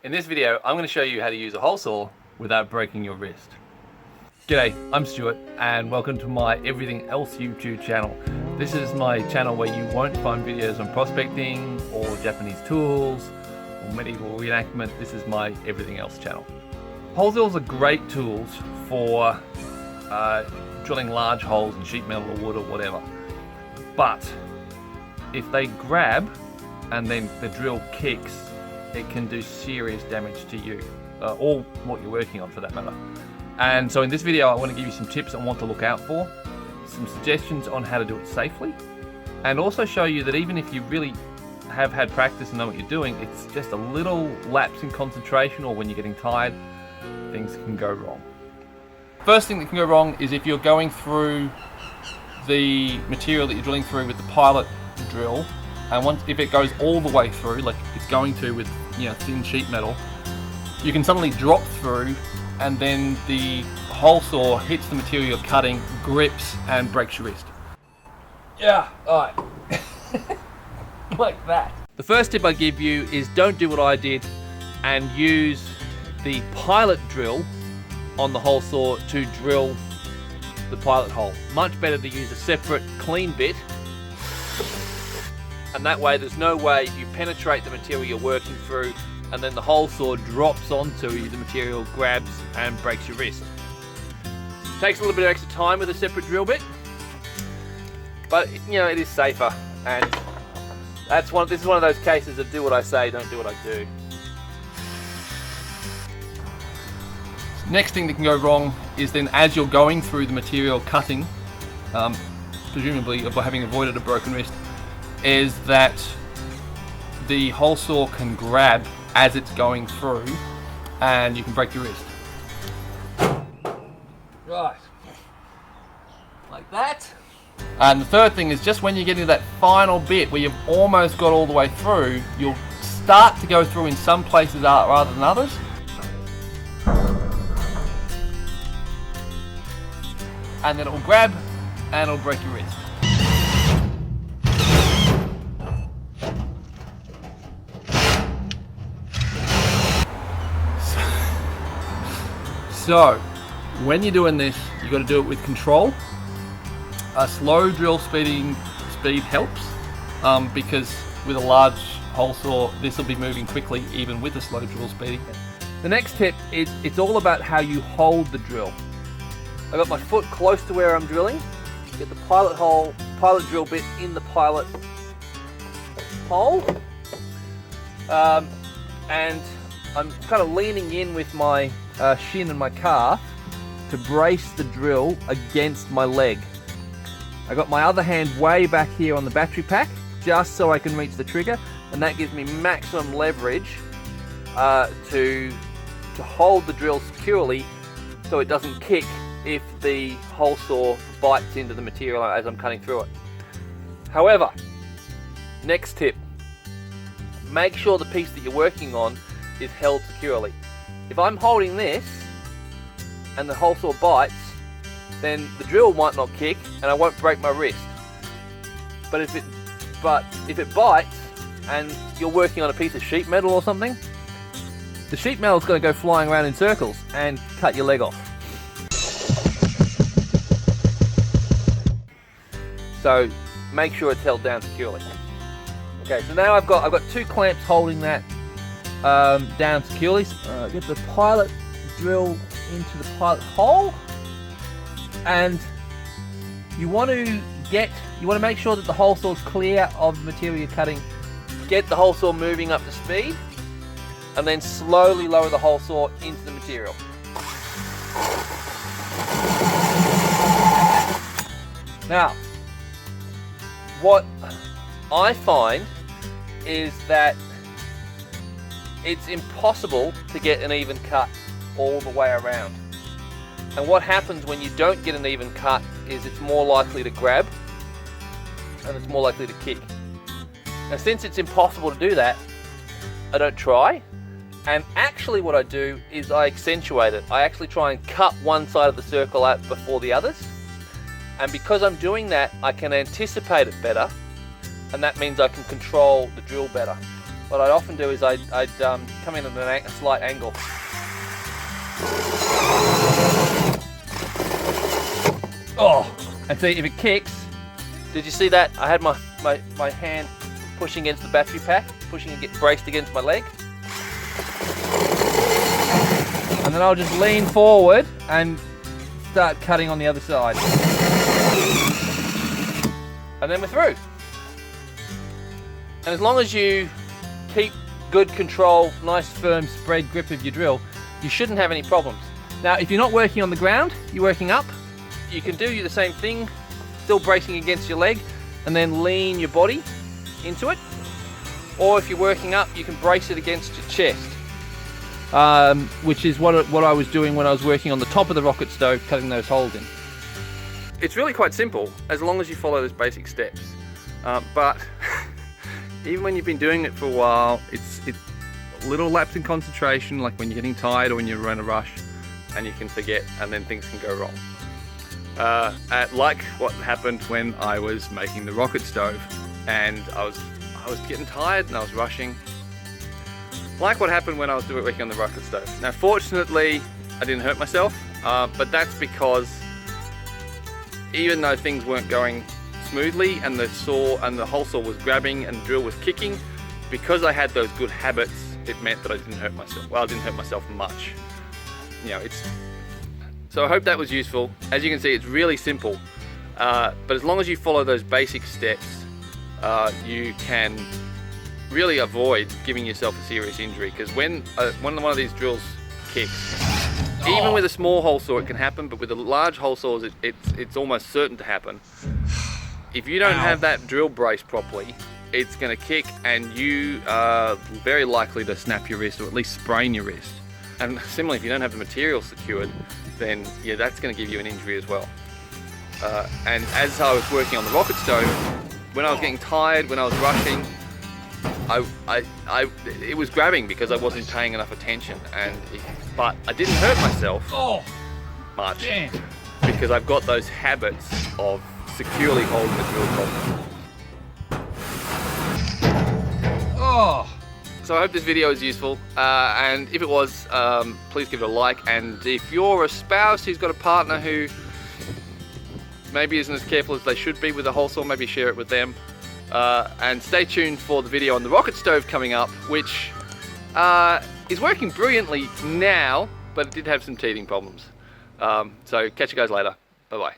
In this video, I'm going to show you how to use a hole saw without breaking your wrist. G'day, I'm Stuart and welcome to my Everything Else YouTube channel. This is my channel where you won't find videos on prospecting or Japanese tools or medieval reenactment. This is my Everything Else channel. Hole saws are great tools for drilling large holes in sheet metal or wood or whatever. But if they grab and then the drill kicks, it can do serious damage to you, or what you're working on for that matter. And so in this video I want to give you some tips on what to look out for, some suggestions on how to do it safely, and also show you that even if you really have had practice and know what you're doing, it's just a little lapse in concentration or when you're getting tired, things can go wrong. First thing that can go wrong is if you're going through the material that you're drilling through with the pilot drill, and if it goes all the way through, like it's going to with thin sheet metal, you can suddenly drop through and then the hole saw hits the material you're cutting, grips and breaks your wrist. Yeah, alright. Like that. The first tip I give you is don't do what I did and use the pilot drill on the hole saw to drill the pilot hole. Much better to use a separate clean bit, and that way there's no way you penetrate the material you're working through and then the hole saw drops onto you, the material grabs and breaks your wrist. Takes a little bit of extra time with a separate drill bit, but it is safer, and this is one of those cases of do what I say, don't do what I do. Next thing that can go wrong is then as you're going through the material cutting, presumably having avoided a broken wrist, is that the hole saw can grab as it's going through and you can break your wrist. Right, like that. And the third thing is just when you're getting to that final bit where you've almost got all the way through, you'll start to go through in some places rather than others. And then it will grab and it'll break your wrist. So, when you're doing this, you've got to do it with control. A slow drill speed helps, because with a large hole saw, this will be moving quickly even with a slow drill speed. The next tip is it's all about how you hold the drill. I got my foot close to where I'm drilling, get the pilot drill bit in the pilot hole, and I'm kind of leaning in with my shin and my calf to brace the drill against my leg. I got my other hand way back here on the battery pack just so I can reach the trigger, and that gives me maximum leverage to hold the drill securely so it doesn't kick if the hole saw bites into the material as I'm cutting through it. However, next tip, make sure the piece that you're working on is held securely. If I'm holding this and the hole saw bites, then the drill might not kick and I won't break my wrist. But if it bites and you're working on a piece of sheet metal or something, the sheet metal is going to go flying around in circles and cut your leg off. So make sure it's held down securely. Okay, so now I've got two clamps holding that down securely. Get the pilot drill into the pilot hole, and you want to make sure that the hole saw is clear of the material you're cutting. Get the hole saw moving up to speed, and then slowly lower the hole saw into the material. Now, what I find is that it's impossible to get an even cut all the way around. And what happens when you don't get an even cut is it's more likely to grab and it's more likely to kick. Now, since it's impossible to do that, I don't try. And actually what I do is I accentuate it. I actually try and cut one side of the circle out before the others. And because I'm doing that, I can anticipate it better, and that means I can control the drill better. what I'd often do is I'd come in at a slight angle. Oh, and see if it kicks. Did you see that? I had my hand pushing against the battery pack, braced against my leg. And then I'll just lean forward and start cutting on the other side. And then we're through. And as long as you keep good control, nice firm spread grip of your drill, you shouldn't have any problems. Now, if you're not working on the ground, you're working up, you can do the same thing, still bracing against your leg, and then lean your body into it. Or if you're working up, you can brace it against your chest, which is what I was doing when I was working on the top of the rocket stove, cutting those holes in. It's really quite simple, as long as you follow those basic steps. But even when you've been doing it for a while, it's a little lapse in concentration, like when you're getting tired or when you're in a rush, and you can forget, and then things can go wrong. Like what happened when I was making the rocket stove, and I was getting tired and I was rushing. Like what happened when I was working on the rocket stove. Now, fortunately, I didn't hurt myself, but that's because even though things weren't going smoothly and the hole saw was grabbing and the drill was kicking, because I had those good habits, it meant that I didn't hurt myself. Well, I didn't hurt myself much. You know, so I hope that was useful. As you can see, it's really simple, but as long as you follow those basic steps, you can really avoid giving yourself a serious injury, because when one of these drills kicks, even with a small hole saw it can happen, but with the large hole saws it's almost certain to happen. If you don't have that drill braced properly, it's going to kick and you are very likely to snap your wrist or at least sprain your wrist. And similarly, if you don't have the material secured, then yeah, that's going to give you an injury as well. And as I was working on the rocket stove, when I was getting tired, when I was rushing, it was grabbing because I wasn't paying enough attention, but I didn't hurt myself much because I've got those habits of securely holding the drill properly. So I hope this video is useful, and if it was, please give it a like. And if you're a spouse who's got a partner who maybe isn't as careful as they should be with a hole saw, maybe share it with them. And stay tuned for the video on the rocket stove coming up, which is working brilliantly now, but it did have some teething problems. So catch you guys later. Bye bye.